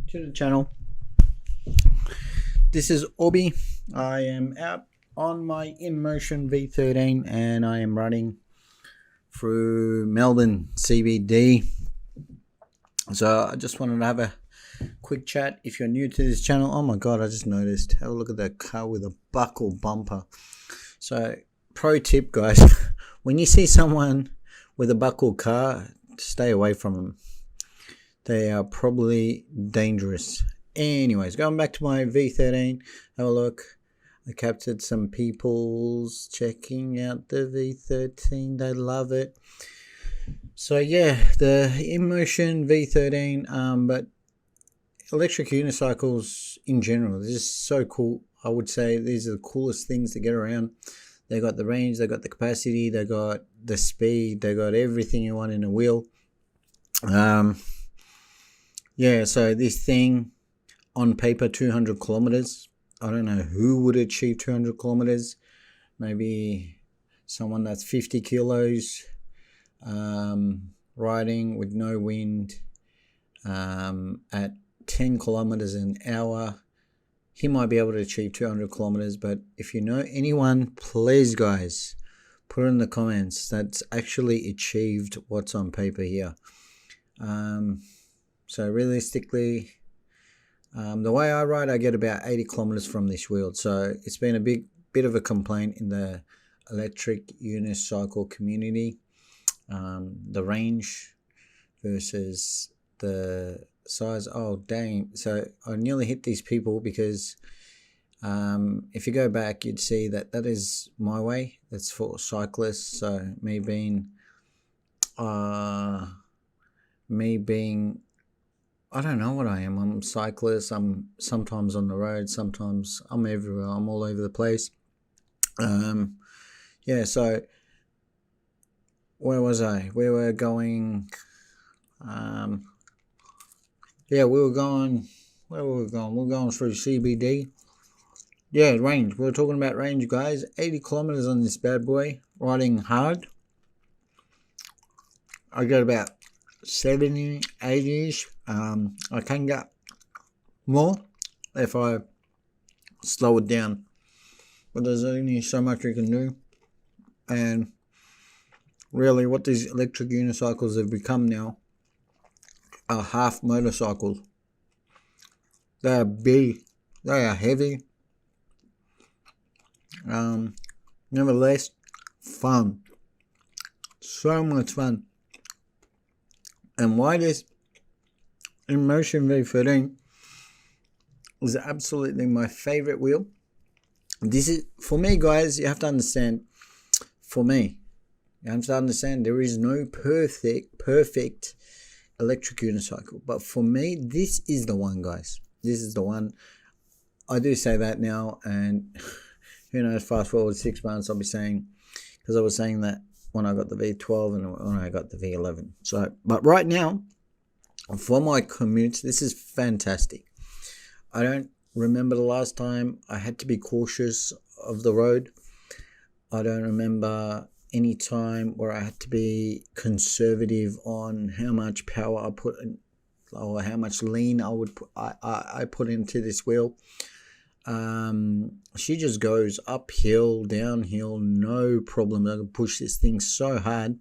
to the channel. This is Obi. I am out on my INmotion v13 and I am running through Melbourne CBD. So I just wanted to have a quick chat. If you're new to this channel, oh my god, I just noticed, have a look at that car with a buckle bumper. So pro tip guys, when you see someone with a buckle car, stay away from them. They are probably dangerous. Anyways, going back to my v13, have a look. I captured some people's checking out the v13. They love it. So yeah, the INmotion v13, but electric unicycles in general, they're just so cool. I would say these are the coolest things to get around. They got the range, they got the capacity, they got the speed, they got everything you want in a wheel. Yeah, so this thing on paper 200 kilometers. I don't know who would achieve 200 kilometers. Maybe someone that's 50 kilos, riding with no wind, at 10 kilometers an hour. He might be able to achieve 200 kilometers, but if you know anyone, please guys, put in the comments that's actually achieved what's on paper here. So realistically, the way I ride, I get about 80 kilometers from this wheel. So it's been a bit of a complaint in the electric unicycle community, the range versus the size. Oh dang, so I nearly hit these people because if you go back, you'd see that that is my way. That's for cyclists. So me being I don't know what I am. I'm a cyclist. I'm sometimes on the road, sometimes I'm everywhere. I'm all over the place. Yeah, so where was I? We were going, yeah, we were going, where were we going? We were going through CBD. Yeah, range. We were talking about range, guys. 80 kilometers on this bad boy, riding hard. I got about 70, 80-ish. I can get more if I slow it down, but there's only so much you can do. And really what these electric unicycles have become now are half motorcycles. They are big, they are heavy, nevertheless fun, so much fun. And why this INmotion v13 is absolutely my favorite wheel. This is, for me guys, you have to understand, for me, you have to understand there is no perfect electric unicycle. But for me, this is the one, guys. This is the one. I do say that now, and who knows, fast forward 6 months, I'll be saying, because I was saying that when I got the V12 and when I got the V11. So, but right now, for my commutes, this is fantastic. I don't remember the last time I had to be cautious of the road. I don't remember any time where I had to be conservative on how much power I put in, or how much lean I would put, I put into this wheel. She just goes uphill, downhill, no problem. I can push this thing so hard.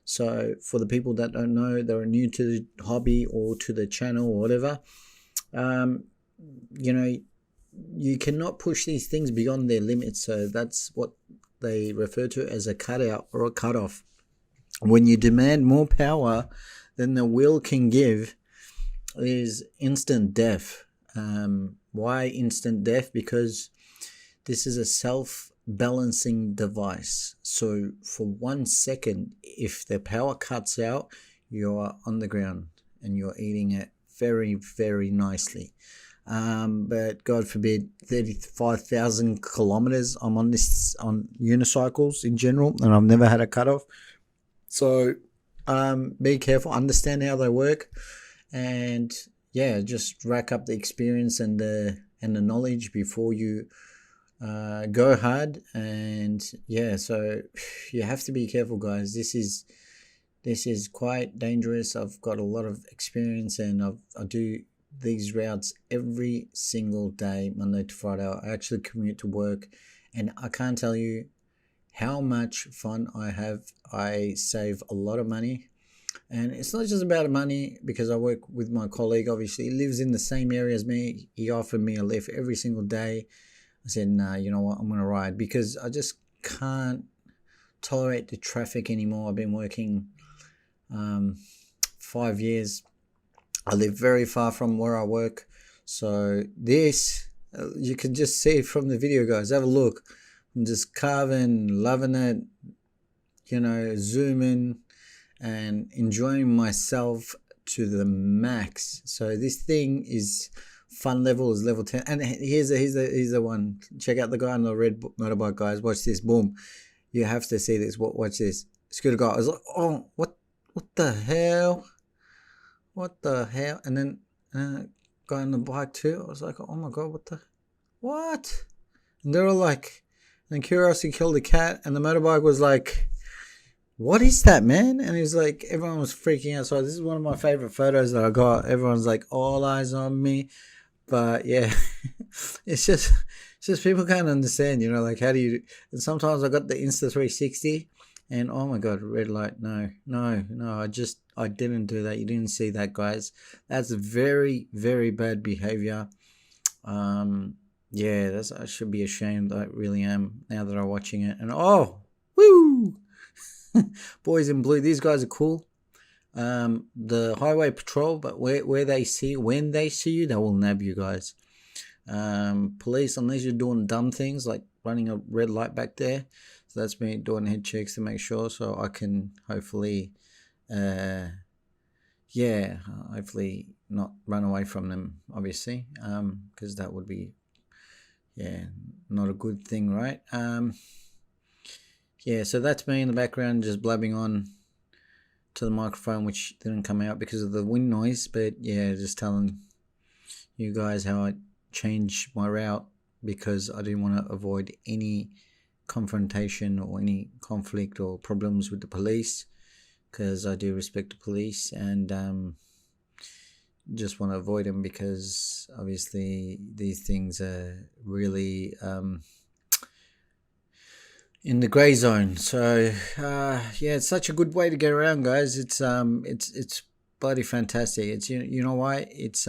So for the people that don't know, that are new to the hobby or to the channel or whatever, you know, you cannot push these things beyond their limits. So that's what they refer to as a cutout or a cutoff. When you demand more power than the wheel can give, is instant death. Why instant death? Because this is a self-balancing device. So for 1 second, if the power cuts out, you're on the ground and you're eating it very, very nicely. But God forbid, 35,000 kilometers I'm on this, on unicycles in general, and I've never had a cutoff. So be careful, understand how they work, and yeah, just rack up the experience and the knowledge before you go hard. And yeah, so you have to be careful, guys. This is quite dangerous. I've got a lot of experience, and I do these routes every single day, Monday to Friday. I actually commute to work, and I can't tell you how much fun I have. I save a lot of money, and it's not just about money, because I work with my colleague. Obviously, he lives in the same area as me. He offered me a lift every single day. I said, nah, you know what, I'm going to ride, because I just can't tolerate the traffic anymore. I've been working 5 years. I live very far from where I work, so this, you can just see from the video, guys. Have a look. I'm just carving, loving it, zooming and enjoying myself to the max. So this thing is fun level is level 10, and here's the one. Check out the guy on the red motorbike, guys. Watch this. Boom. You have to see this. Watch this. Scooter guy. I was like, oh, what the hell? What the hell? And then guy on the bike too. I was like, oh my god, what? And they're all like, and curiosity killed the cat, and the motorbike was like, what is that, man? And he was like, everyone was freaking out. So this is one of my favorite photos that I got. Everyone's like, all eyes on me. But yeah, it's just people can't understand, like, how do you, and sometimes I got the Insta 360, and oh my god, red light, no, I didn't do that. You didn't see that, guys. That's very, very bad behavior. Yeah, I should be ashamed. I really am, now that I'm watching it. And oh, woo, boys in blue, these guys are cool. The highway patrol, but when they see you, they will nab you, guys. Police, unless you're doing dumb things like running a red light back there. So that's me doing head checks to make sure, so I can hopefully hopefully not run away from them, obviously, because that would be not a good thing, right? So that's me in the background just blabbing on to the microphone, which didn't come out because of the wind noise. But yeah, just telling you guys how I changed my route, because I didn't want to avoid any confrontation or any conflict or problems with the police, because I do respect the police, and just want to avoid them, because obviously these things are really in the grey zone. So it's such a good way to get around, guys. It's bloody fantastic. It's you know why? It's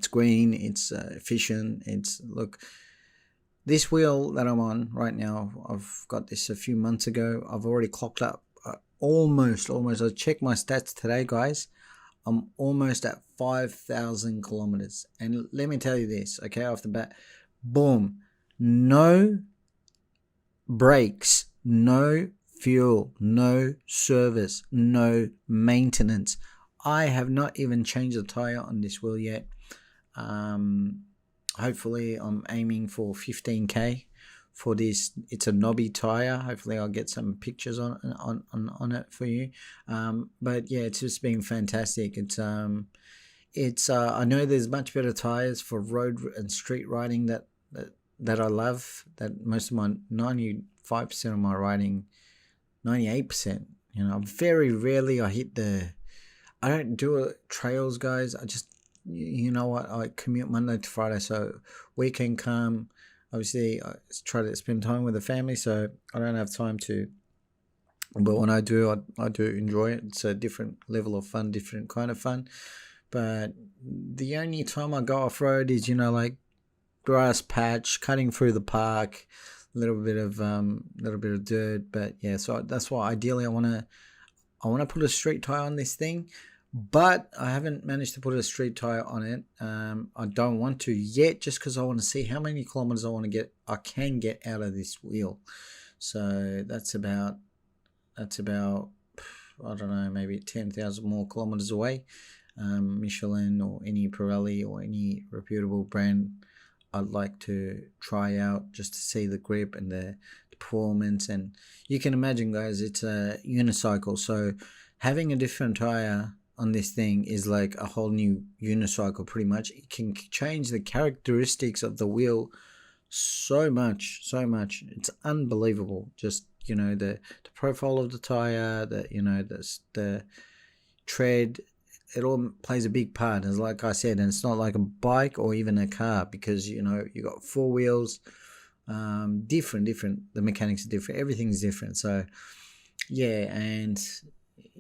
green, it's efficient. Look, this wheel that I'm on right now, I've got this a few months ago. I've already clocked up almost. I checked my stats today, guys. I'm almost at 5,000 kilometers. And let me tell you this, okay, off the bat, boom, no brakes, no fuel, no service, no maintenance. I have not even changed the tire on this wheel yet. Hopefully I'm aiming for 15k for this. It's a knobby tire. Hopefully I'll get some pictures on it for you. But yeah, it's just been fantastic. It's I know there's much better tires for road and street riding that I love. That most of my 95% of my riding, 98%. Very rarely I don't do trails, guys. I just, I commute Monday to Friday, so weekend come. Obviously, I try to spend time with the family, so I don't have time to. But when I do, I do enjoy it. It's a different level of fun, different kind of fun. But the only time I go off road is, like grass patch, cutting through the park, a little bit of dirt. But yeah, so that's why ideally I want to put a street tire on this thing. But I haven't managed to put a street tire on it. I don't want to yet, just because I want to see how many kilometers I can get out of this wheel. So that's about I don't know, maybe 10,000 more kilometers away. Michelin or any Pirelli or any reputable brand I'd like to try out, just to see the grip and the performance. And you can imagine, guys, it's a unicycle, so having a different tire on this thing is like a whole new unicycle pretty much. It can change the characteristics of the wheel so much. It's unbelievable. Just the profile of the tire, the tread, it all plays a big part. As like I said, and it's not like a bike or even a car, because you got 4 wheels, different. The mechanics are different. Everything's different. So yeah, and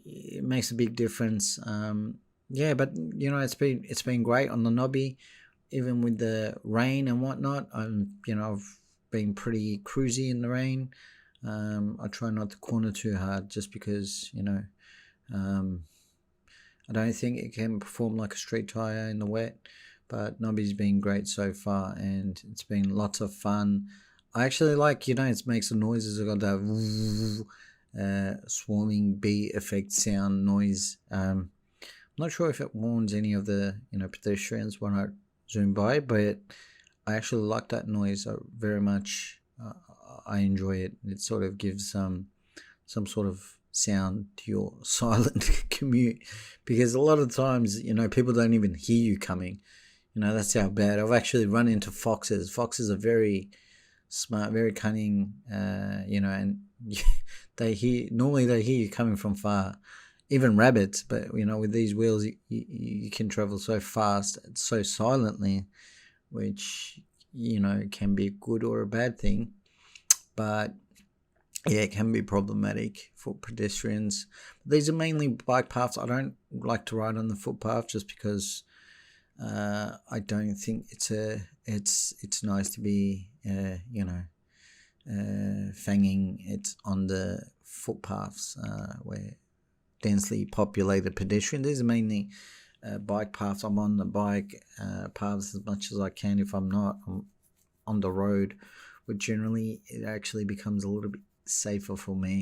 it makes a big difference. Yeah, but it's been great on the Nobby, even with the rain and whatnot. I've been pretty cruisy in the rain. I try not to corner too hard, just because I don't think it can perform like a street tire in the wet. But Nobby's been great so far, and it's been lots of fun. I actually like, it makes the noises. I got that swarming bee effect sound noise. I'm not sure if it warns any of the pedestrians when I zoom by, but I actually like that noise very much. I enjoy it. It sort of gives some sort of sound to your silent commute, because a lot of times people don't even hear you coming. That's how bad. I've actually run into foxes. Foxes are very smart, very cunning, and they hear you coming from far. Even rabbits, but with these wheels, you can travel so fast, so silently, which can be a good or a bad thing. But yeah, it can be problematic for pedestrians. These are mainly bike paths. I don't like to ride on the footpath, just because I don't think it's nice to be fanging it on the footpaths where densely populated pedestrian. These are mainly bike paths. I'm on the bike paths as much as I can. If I'm not, I'm on the road, but generally it actually becomes a little bit safer for me.